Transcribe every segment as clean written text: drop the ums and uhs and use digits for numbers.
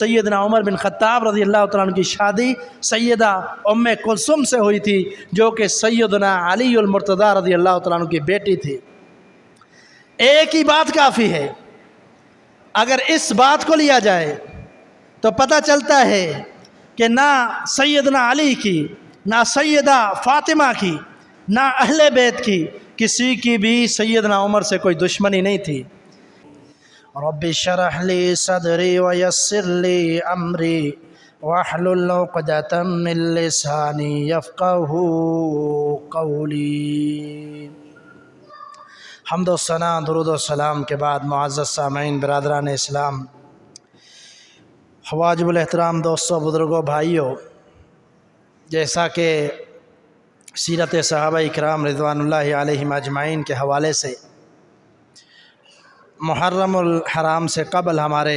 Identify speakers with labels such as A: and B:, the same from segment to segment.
A: سیدنا عمر بن خطاب رضی اللہ تعالیٰ عنہ کی شادی سیدہ ام کلثوم سے ہوئی تھی، جو کہ سیدنا علی المرتضیٰ رضی اللہ تعالیٰ عنہ کی بیٹی تھی۔ ایک ہی بات کافی ہے، اگر اس بات کو لیا جائے تو پتہ چلتا ہے کہ نہ سیدنا علی کی، نہ سیدہ فاطمہ کی، نہ اہل بیت کی کسی کی بھی سیدنا عمر سے کوئی دشمنی نہیں تھی۔ رب اشرح لی صدری ویسر لی امری واحلل عقدۃ من لسانی یفقہوا قولی۔ حمد و ثنا، درود و سلام کے بعد معزز سامعین، برادران اسلام، واجب الاحترام دوستوں، بزرگوں، بھائیوں، جیسا کہ سیرت صحابہ اکرام رضوان اللہ علیہم اجمعین کے حوالے سے محرم الحرام سے قبل ہمارے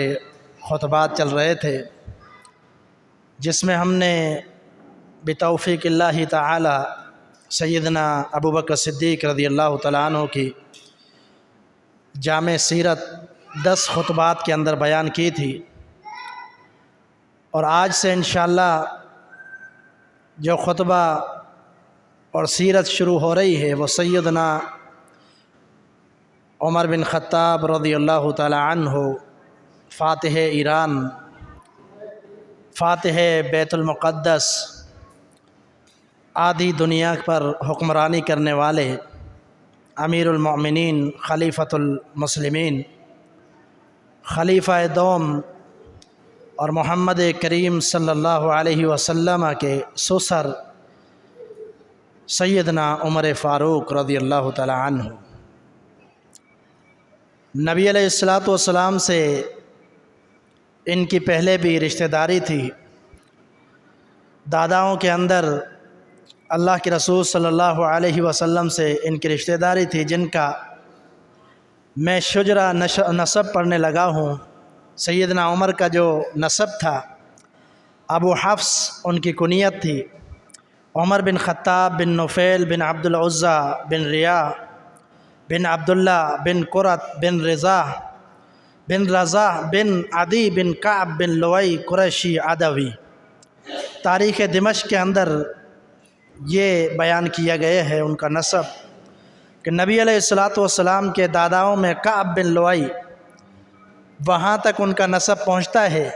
A: خطبات چل رہے تھے، جس میں ہم نے بتوفیق اللہ تعالی سیدنا ابوبکر صدیق رضی اللہ تعالیٰ عنہ کی جامع سیرت 10 خطبات کے اندر بیان کی تھی، اور آج سے انشاءاللہ جو خطبہ اور سیرت شروع ہو رہی ہے وہ سیدنا عمر بن خطاب رضی اللہ تعالی عنہ، فاتح ایران، فاتح بیت المقدس، آدھی دنیا پر حکمرانی کرنے والے، امیر المؤمنین، خلیفۃ المسلمین، خلیفہ دوم اور محمد کریم صلی اللہ علیہ وسلم کے سسر سیدنا عمر فاروق رضی اللہ تعالی عنہ۔ نبی علیہ الصلوۃ سے ان کی پہلے بھی رشتہ داری تھی۔ داداؤں کے اندر اللہ کے رسول صلی اللہ علیہ وسلم سے ان کی رشتہ داری تھی، جن کا میں شجرہ نسب پڑھنے لگا ہوں۔ سیدنا عمر کا جو نسب تھا، ابو حفص ان کی کنیت تھی، عمر بن خطاب بن نفیل بن عبد العزیٰ بن ریاح بن عبداللہ بن قرۃ بن رضا بن عدی بن کعب بن لوئی قریشی عدوی۔ تاریخ دمشق کے اندر یہ بیان کیا گیا ہے ان کا نسب، کہ نبی علیہ الصلوۃ کے داداؤں میں کعب بن لوئی، وہاں تک ان کا نسب پہنچتا ہے،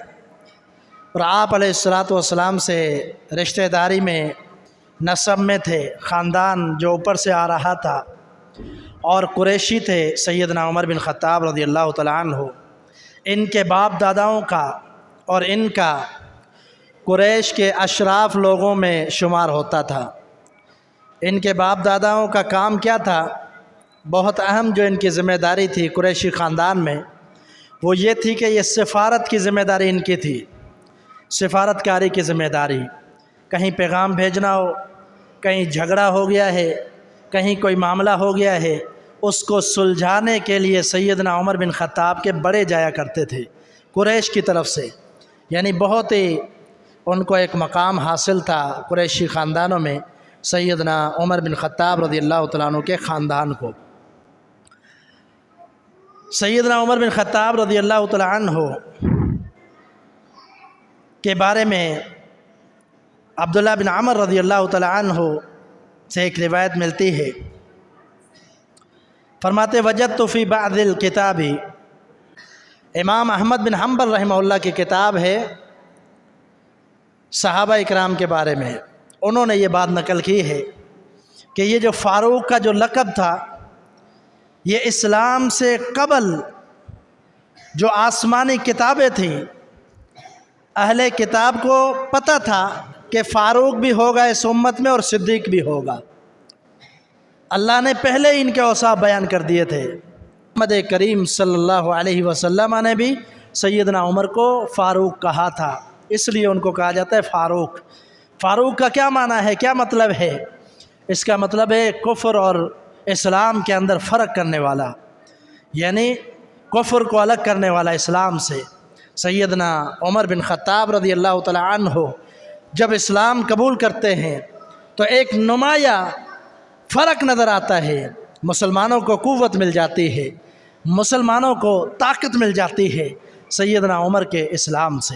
A: اور آپ علیہ الصلوۃ سے رشتہ داری میں، نسب میں تھے، خاندان جو اوپر سے آ رہا تھا، اور قریشی تھے سیدنا عمر بن خطاب رضی اللہ تعالیٰ عنہ۔ ان کے باپ داداؤں کا اور ان کا قریش کے اشراف لوگوں میں شمار ہوتا تھا۔ ان کے باپ داداؤں کا کام کیا تھا؟ بہت اہم جو ان کی ذمہ داری تھی قریشی خاندان میں، وہ یہ تھی کہ یہ سفارت کی ذمہ داری ان کی تھی، سفارت کاری کی ذمہ داری۔ کہیں پیغام بھیجنا ہو، کہیں جھگڑا ہو گیا ہے، کہیں کوئی معاملہ ہو گیا ہے، اس کو سلجھانے کے لیے سیدنا عمر بن خطاب کے بڑے جایا کرتے تھے قریش کی طرف سے، یعنی بہت ہی ان کو ایک مقام حاصل تھا قریشی خاندانوں میں سیدنا عمر بن خطاب رضی اللہ تعالیٰ عنہ کے خاندان کو۔ سیدنا عمر بن خطاب رضی اللہ تعالیٰ عنہ کے بارے میں عبداللہ بن عمر رضی اللہ تعالیٰ عنہ سے ایک روایت ملتی ہے، فرماتے وجدت فی بعض الکتاب، امام احمد بن حنبل رحمہ اللہ کی کتاب ہے صحابہ اکرام کے بارے میں، انہوں نے یہ بات نقل کی ہے کہ یہ جو فاروق کا جو لقب تھا، یہ اسلام سے قبل جو آسمانی کتابیں تھیں، اہل کتاب کو پتہ تھا کہ فاروق بھی ہوگا اس امت میں اور صدیق بھی ہوگا۔ اللہ نے پہلے ان کے اوصاف بیان کر دیے تھے۔ محمد کریم صلی اللہ علیہ وسلم نے بھی سیدنا عمر کو فاروق کہا تھا، اس لیے ان کو کہا جاتا ہے فاروق۔ فاروق کا کیا معنی ہے، کیا مطلب ہے؟ اس کا مطلب ہے کفر اور اسلام کے اندر فرق کرنے والا، یعنی کفر کو الگ کرنے والا اسلام سے۔ سیدنا عمر بن خطاب رضی اللہ تعالی عنہ جب اسلام قبول کرتے ہیں تو ایک نمایاں فرق نظر آتا ہے، مسلمانوں کو قوت مل جاتی ہے، مسلمانوں کو طاقت مل جاتی ہے سیدنا عمر کے اسلام سے۔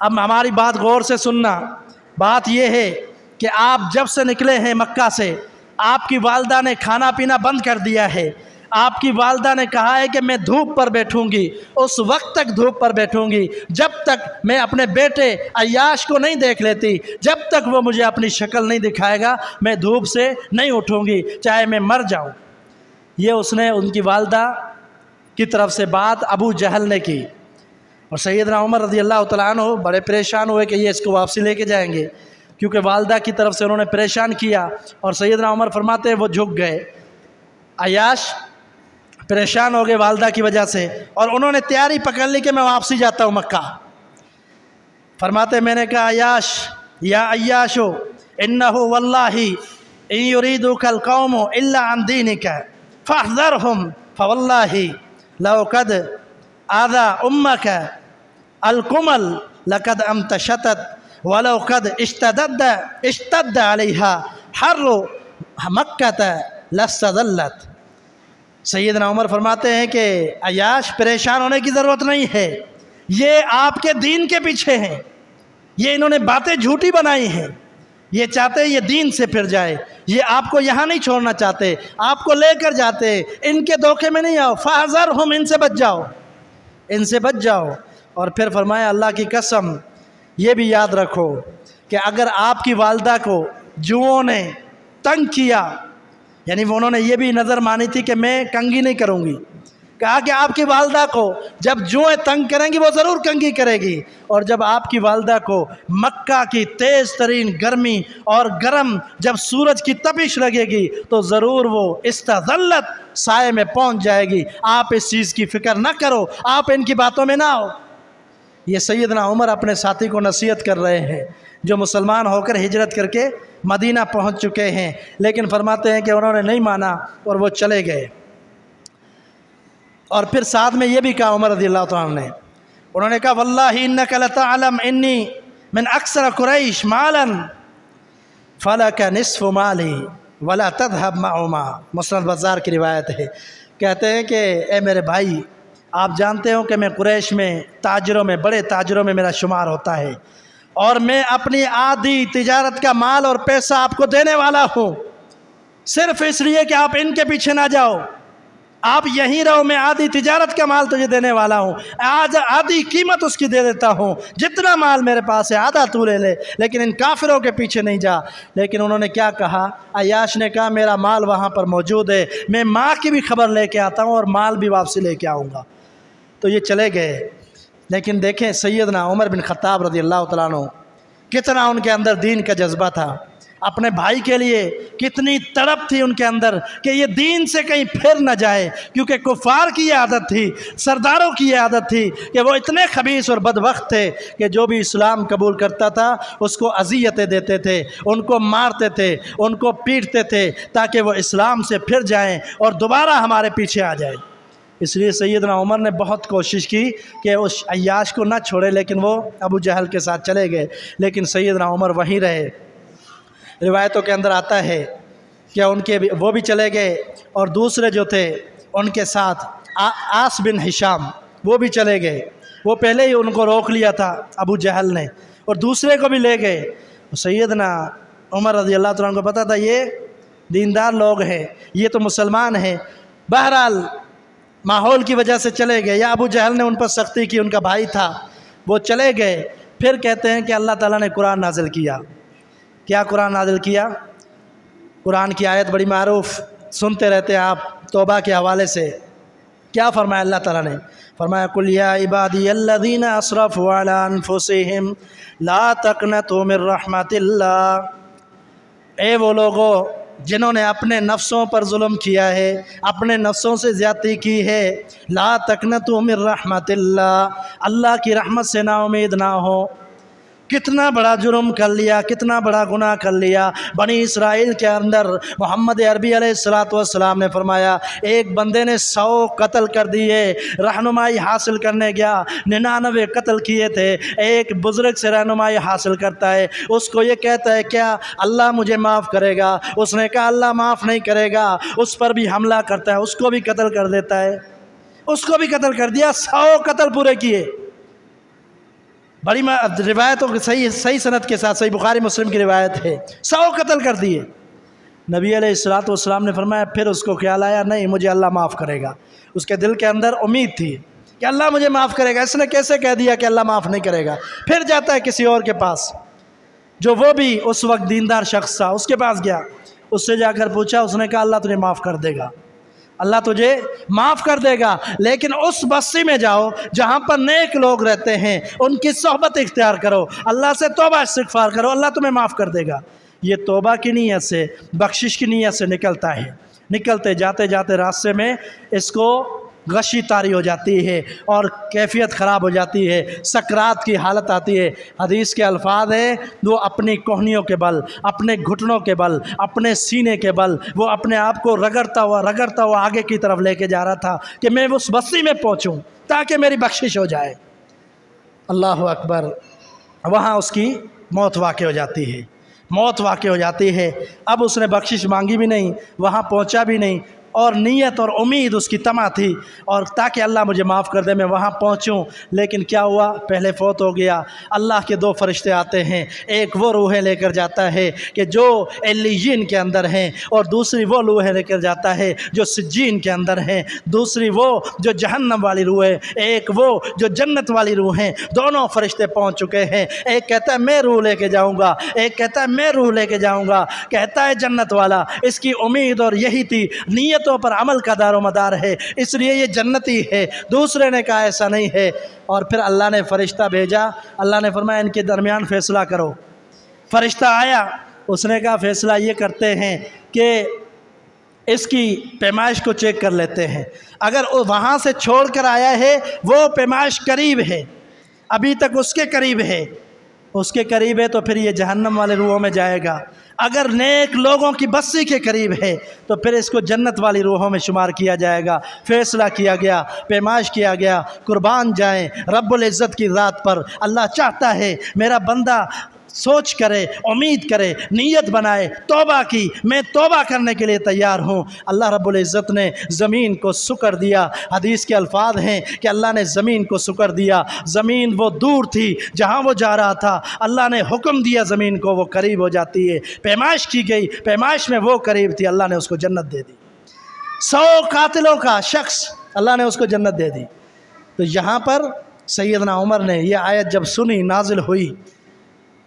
A: اب ہماری بات غور سے سننا، بات یہ ہے کہ آپ جب سے نکلے ہیں مکہ سے، آپ کی والدہ نے کھانا پینا بند کر دیا ہے، آپ کی والدہ نے کہا ہے کہ میں دھوپ پر بیٹھوں گی، اس وقت تک دھوپ پر بیٹھوں گی جب تک میں اپنے بیٹے عیاش کو نہیں دیکھ لیتی، جب تک وہ مجھے اپنی شکل نہیں دکھائے گا میں دھوپ سے نہیں اٹھوں گی چاہے میں مر جاؤں۔ یہ اس نے ان کی والدہ کی طرف سے بات ابو جہل نے کی، اور سیدنا عمر رضی اللہ تعالیٰ عنہ بڑے پریشان ہوئے کہ یہ اس کو واپسی لے کے جائیں گے، کیونکہ والدہ کی طرف سے انہوں نے پریشان کیا، اور سیدنا عمر فرماتے ہیں وہ جھک گئے۔ عیاش پریشان ہو گئے والدہ کی وجہ سے، اور انہوں نے تیاری پکڑ لی کہ میں واپسی جاتا ہوں مکہ۔ فرماتے میں نے کہا عیاش یا عیاشو انہ واللہ ان یریدوک القوم الا عن دینک فاحذرهم فواللہ لو قد آذى امک القمل لقد امتشطت ولو قد اشتد علیها حر مکہ لاستظلت۔ سیدنا عمر فرماتے ہیں کہ عیاش پریشان ہونے کی ضرورت نہیں ہے، یہ آپ کے دین کے پیچھے ہیں، یہ انہوں نے باتیں جھوٹی بنائی ہیں، یہ چاہتے ہیں یہ دین سے پھر جائے، یہ آپ کو یہاں نہیں چھوڑنا چاہتے، آپ کو لے کر جاتے، ان کے دھوکے میں نہیں آؤ، فاحذرہم، ان سے بچ جاؤ، ان سے بچ جاؤ۔ اور پھر فرمایا اللہ کی قسم یہ بھی یاد رکھو کہ اگر آپ کی والدہ کو جوؤں نے تنگ کیا، یعنی وہ انہوں نے یہ بھی نظر مانی تھی کہ میں کنگھی نہیں کروں گی، کہا کہ آپ کی والدہ کو جب جوئیں تنگ کریں گی وہ ضرور کنگھی کرے گی، اور جب آپ کی والدہ کو مکہ کی تیز ترین گرمی اور گرم جب سورج کی تپش لگے گی تو ضرور وہ استظلت سائے میں پہنچ جائے گی۔ آپ اس چیز کی فکر نہ کرو، آپ ان کی باتوں میں نہ آؤ۔ یہ سیدنا عمر اپنے ساتھی کو نصیحت کر رہے ہیں جو مسلمان ہو کر ہجرت کر کے مدینہ پہنچ چکے ہیں، لیکن فرماتے ہیں کہ انہوں نے نہیں مانا اور وہ چلے گئے۔ اور پھر ساتھ میں یہ بھی کہا عمر رضی اللہ تعالیٰ عنہ نے، انہوں نے کہا واللہ انک لتعلم انی من اکثر قریش مالا فلک نصف مالی ولا تذهب معهما، مسند بزار کی روایت ہے۔ کہتے ہیں کہ اے میرے بھائی، آپ جانتے ہو کہ میں قریش میں تاجروں میں بڑے تاجروں میں میرا شمار ہوتا ہے، اور میں اپنی آدھی تجارت کا مال اور پیسہ آپ کو دینے والا ہوں، صرف اس لیے کہ آپ ان کے پیچھے نہ جاؤ، آپ یہیں رہو، میں آدھی تجارت کا مال تجھے دینے والا ہوں، آج آدھی قیمت اس کی دے دیتا ہوں، جتنا مال میرے پاس ہے آدھا تو لے لے، لیکن ان کافروں کے پیچھے نہیں جا۔ لیکن انہوں نے کیا کہا؟ عیاش نے کہا میرا مال وہاں پر موجود ہے، میں ماں کی بھی خبر لے کے آتا ہوں اور مال بھی واپسی لے کے آؤں گا۔ تو یہ چلے گئے، لیکن دیکھیں سیدنا عمر بن خطاب رضی اللہ تعالیٰ عنہ کتنا ان کے اندر دین کا جذبہ تھا، اپنے بھائی کے لیے کتنی تڑپ تھی ان کے اندر کہ یہ دین سے کہیں پھر نہ جائے، کیونکہ کفار کی یہ عادت تھی، سرداروں کی یہ عادت تھی کہ وہ اتنے خبیث اور بدبخت تھے کہ جو بھی اسلام قبول کرتا تھا اس کو اذیتیں دیتے تھے، ان کو مارتے تھے، ان کو پیٹتے تھے تاکہ وہ اسلام سے پھر جائیں اور دوبارہ ہمارے پیچھے آ جائیں۔ اس لیے سیدنا عمر نے بہت کوشش کی کہ اس عیاش کو نہ چھوڑے، لیکن وہ ابو جہل کے ساتھ چلے گئے، لیکن سیدنا عمر وہیں رہے۔ روایتوں کے اندر آتا ہے کہ وہ بھی چلے گئے، اور دوسرے جو تھے ان کے ساتھ آس بن ہشام وہ بھی چلے گئے، وہ پہلے ہی ان کو روک لیا تھا ابو جہل نے، اور دوسرے کو بھی لے گئے۔ سیدنا عمر رضی اللہ تعالیٰ عنہ کو پتہ تھا یہ دیندار لوگ ہیں، یہ تو مسلمان ہیں، بہرحال ماحول کی وجہ سے چلے گئے، یا ابو جہل نے ان پر سختی کی، ان کا بھائی تھا، وہ چلے گئے۔ پھر کہتے ہیں کہ اللہ تعالیٰ نے قرآن نازل کیا۔ کیا قرآن نازل کیا؟ قرآن کی آیت بڑی معروف سنتے رہتے ہیں آپ توبہ کے حوالے سے۔ کیا فرمایا اللہ تعالیٰ نے؟ فرمایا قل یا عبادی الذین اسرفوا علی انفسہم لا تقنطوا من رحمت اللہ، اے وہ لوگوں جنہوں نے اپنے نفسوں پر ظلم کیا ہے، اپنے نفسوں سے زیادتی کی ہے، لا تقنطوا من رحمت اللہ، اللہ کی رحمت سے نا امید نہ ہو۔ کتنا بڑا جرم کر لیا، کتنا بڑا گناہ کر لیا۔ بنی اسرائیل کے اندر محمد عربی علیہ السلام نے فرمایا ایک بندے نے 100 قتل کر دیے، رہنمائی حاصل کرنے گیا 99 قتل کیے تھے، ایک بزرگ سے رہنمائی حاصل کرتا ہے، اس کو یہ کہتا ہے کیا اللہ مجھے معاف کرے گا؟ اس نے کہا اللہ معاف نہیں کرے گا، اس پر بھی حملہ کرتا ہے، اس کو بھی قتل کر دیتا ہے، اس کو بھی قتل کر دیا، 100 قتل پورے کیے۔ بڑی روایتوں کے صحیح سند کے ساتھ، صحیح بخاری مسلم کی روایت ہے، 100 قتل کر دیے۔ نبی علیہ السلام نے فرمایا پھر اس کو خیال آیا نہیں مجھے اللہ معاف کرے گا۔ اس کے دل کے اندر امید تھی کہ اللہ مجھے معاف کرے گا، اس نے کیسے کہہ دیا کہ اللہ معاف نہیں کرے گا؟ پھر جاتا ہے کسی اور کے پاس، جو وہ بھی اس وقت دیندار شخص تھا، اس کے پاس گیا، اس سے جا کر پوچھا، اس نے کہا اللہ تجھے معاف کر دے گا، اللہ تجھے معاف کر دے گا، لیکن اس بستی میں جاؤ جہاں پر نیک لوگ رہتے ہیں، ان کی صحبت اختیار کرو، اللہ سے توبہ استغفار کرو، اللہ تمہیں معاف کر دے گا۔ یہ توبہ کی نیت سے، بخشش کی نیت سے نکلتا ہے، نکلتے جاتے جاتے راستے میں اس کو غشی طاری ہو جاتی ہے اور کیفیت خراب ہو جاتی ہے، سکرات کی حالت آتی ہے۔ حدیث کے الفاظ ہیں، وہ اپنی کوہنیوں کے بل، اپنے گھٹنوں کے بل، اپنے سینے کے بل وہ اپنے آپ کو رگڑتا ہوا آگے کی طرف لے کے جا رہا تھا کہ میں اس بستی میں پہنچوں تاکہ میری بخشش ہو جائے۔ اللہ اکبر! وہاں اس کی موت واقع ہو جاتی ہے، موت واقع ہو جاتی ہے۔ اب اس نے بخشش مانگی بھی نہیں، وہاں پہنچا بھی نہیں، اور نیت اور امید اس کی طمع تھی اور تاکہ اللہ مجھے معاف کر دے میں وہاں پہنچوں، لیکن کیا ہوا؟ پہلے فوت ہو گیا۔ اللہ کے 2 فرشتے آتے ہیں، ایک وہ روحیں لے کر جاتا ہے کہ جو علیین کے اندر ہیں، اور دوسری وہ روحیں لے کر جاتا ہے جو سجین کے اندر ہیں، دوسری وہ جو جہنم والی روح ہے، ایک وہ جو جنت والی روح ہیں۔ دونوں فرشتے پہنچ چکے ہیں، ایک کہتا ہے میں روح لے کے جاؤں گا، ایک کہتا ہے میں روح لے کے جاؤں گا، کہتا ہے جنت والا اس کی امید اور یہی تھی، نیت پر عمل کا دار و مدار ہے اس لیے یہ جنتی ہے۔ دوسرے نے کہا ایسا نہیں ہے، اور پھر اللہ نے فرشتہ بھیجا، اللہ نے فرمایا ان کے درمیان فیصلہ کرو۔ فرشتہ آیا، اس نے کہا فیصلہ یہ کرتے ہیں کہ اس کی پیمائش کو چیک کر لیتے ہیں، اگر وہاں سے چھوڑ کر آیا ہے وہ پیمائش قریب ہے، ابھی تک اس کے قریب ہے، اس کے قریب ہے تو پھر یہ جہنم والے روحوں میں جائے گا، اگر نیک لوگوں کی بستی کے قریب ہے تو پھر اس کو جنت والی روحوں میں شمار کیا جائے گا۔ فیصلہ کیا گیا، پیمائش کیا گیا، قربان جائیں رب العزت کی ذات پر۔ اللہ چاہتا ہے میرا بندہ سوچ کرے، امید کرے، نیت بنائے، توبہ کی، میں توبہ کرنے کے لیے تیار ہوں۔ اللہ رب العزت نے زمین کو سکر دیا، حدیث کے الفاظ ہیں کہ اللہ نے زمین کو سکر دیا، زمین وہ دور تھی جہاں وہ جا رہا تھا، اللہ نے حکم دیا زمین کو وہ قریب ہو جاتی ہے، پیمائش کی گئی، پیمائش میں وہ قریب تھی، اللہ نے اس کو جنت دے دی۔ 100 قاتلوں کا شخص اللہ نے اس کو جنت دے دی۔ تو یہاں پر سیدنا عمر نے یہ آیت جب سنی، نازل ہوئی،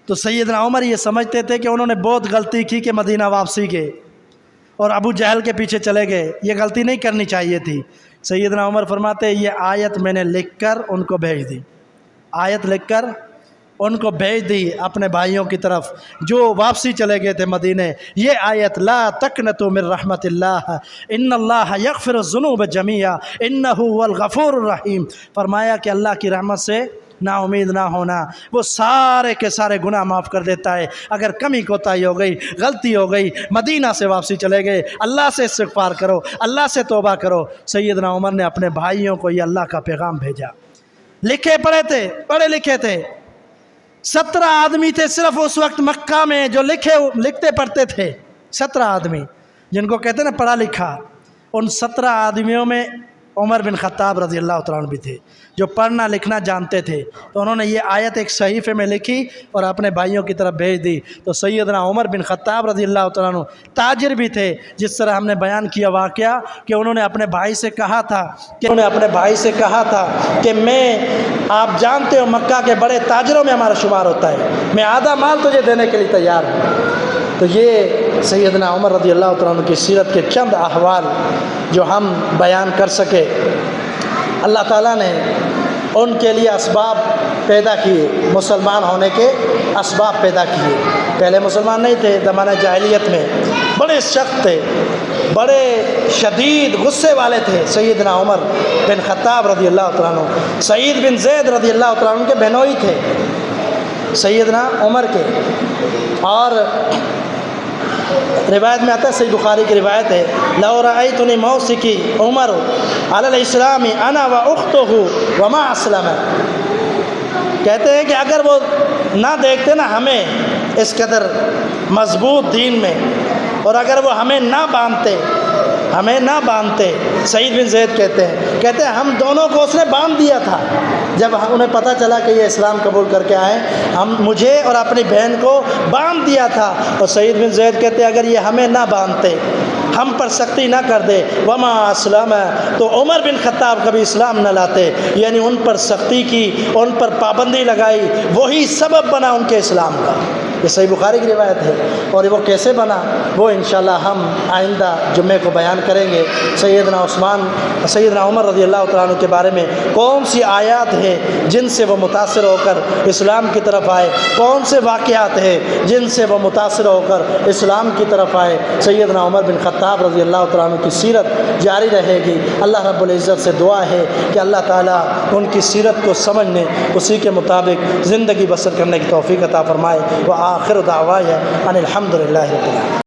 A: تو سیدنا عمر یہ سمجھتے تھے کہ انہوں نے بہت غلطی کی کہ مدینہ واپسی گئے اور ابو جہل کے پیچھے چلے گئے، یہ غلطی نہیں کرنی چاہیے تھی۔ سیدنا عمر فرماتے یہ آیت میں نے لکھ کر ان کو بھیج دی، آیت لکھ کر ان کو بھیج دی اپنے بھائیوں کی طرف جو واپسی چلے گئے تھے مدینہ۔ یہ آیت لا تقنطوا من رحمت اللہ ان اللہ یغفر الذنوب جميعا انہ هو الغفور الرحیم، فرمایا کہ اللہ کی رحمت سے نا امید نہ ہونا، وہ سارے کے سارے گناہ معاف کر دیتا ہے۔ اگر کمی کوتاہی ہو گئی، غلطی ہو گئی، مدینہ سے واپسی چلے گئے، اللہ سے استغفار کرو، اللہ سے توبہ کرو۔ سیدنا عمر نے اپنے بھائیوں کو یہ اللہ کا پیغام بھیجا، لکھے پڑھے تھے، پڑھے لکھے تھے، 17 آدمی تھے صرف اس وقت مکہ میں جو لکھتے پڑھتے تھے، 17 آدمی جن کو کہتے ہیں نا پڑھا لکھا۔ ان 17 آدمیوں میں عمر بن خطاب رضی اللہ تعالیٰ عنہ بھی تھے جو پڑھنا لکھنا جانتے تھے، تو انہوں نے یہ آیت ایک صحیفے میں لکھی اور اپنے بھائیوں کی طرف بھیج دی۔ تو سیدنا عمر بن خطاب رضی اللہ تعالیٰ عنہ تاجر بھی تھے، جس طرح ہم نے بیان کیا واقعہ کہ انہوں نے اپنے بھائی سے کہا تھا کہ میں، آپ جانتے ہو مکہ کے بڑے تاجروں میں ہمارا شمار ہوتا ہے، میں آدھا مال تجھے دینے کے لیے تیار ہوں۔ تو یہ سیدنا عمر رضی اللہ تعالیٰ عنہ کی سیرت کے چند احوال جو ہم بیان کر سکے۔ اللہ تعالیٰ نے ان کے لیے اسباب پیدا کیے، مسلمان ہونے کے اسباب پیدا کیے۔ پہلے مسلمان نہیں تھے، زمانہ جاہلیت میں بڑے سخت تھے، بڑے شدید غصے والے تھے سیدنا عمر بن خطاب رضی اللہ تعالیٰ عنہ۔ سعید بن زید رضی اللہ تعالیٰ عنہ کے بہنوئی تھے سیدنا عمر کے، اور روایت میں آتا ہے، صحیح بخاری کی روایت ہے، لو رأیتنی موسکی عمر علی الاسلام انا و اختہ وما اسلم، کہتے ہیں کہ اگر وہ نہ دیکھتے نا ہمیں اس قدر مضبوط دین میں، اور اگر وہ ہمیں نہ باندھتے ہمیں نہ باندھتے. سعید بن زید کہتے ہیں ہم دونوں کو اس نے باندھ دیا تھا. جب انہیں پتہ چلا کہ یہ اسلام قبول کر کے آئے, مجھے اور اپنی بہن کو باندھ دیا تھا. اور سعید بن زید کہتے ہیں اگر یہ ہمیں نہ باندھتے, ہم پر سختی نہ کر دے, وما اسلم, تو عمر بن خطاب کبھی اسلام نہ لاتے. یعنی ان پر سختی کی, ان پر پابندی لگائی, وہی سبب بنا ان کے اسلام کا. یہ صحیح بخاری کی روایت ہے. اور وہ کیسے بنا وہ انشاءاللہ ہم آئندہ جمعے کو بیان کریں گے. سیدنا عمر رضی اللہ تعالیٰ عنہ کے بارے میں کون سی آیات ہیں جن سے وہ متاثر ہو کر اسلام کی طرف آئے, کون سے واقعات ہیں جن سے وہ متاثر ہو کر اسلام کی طرف آئے. سیدنا عمر بن خطاب رضی اللہ تعالیٰ عنہ کی سیرت جاری رہے گی. اللہ رب العزت سے دعا ہے کہ اللہ تعالیٰ ان کی سیرت کو سمجھنے, اسی کے مطابق زندگی بسر کرنے کی توفیق عطا فرمائے. وآخر دعوایا ان الحمد للہ رب العالمین.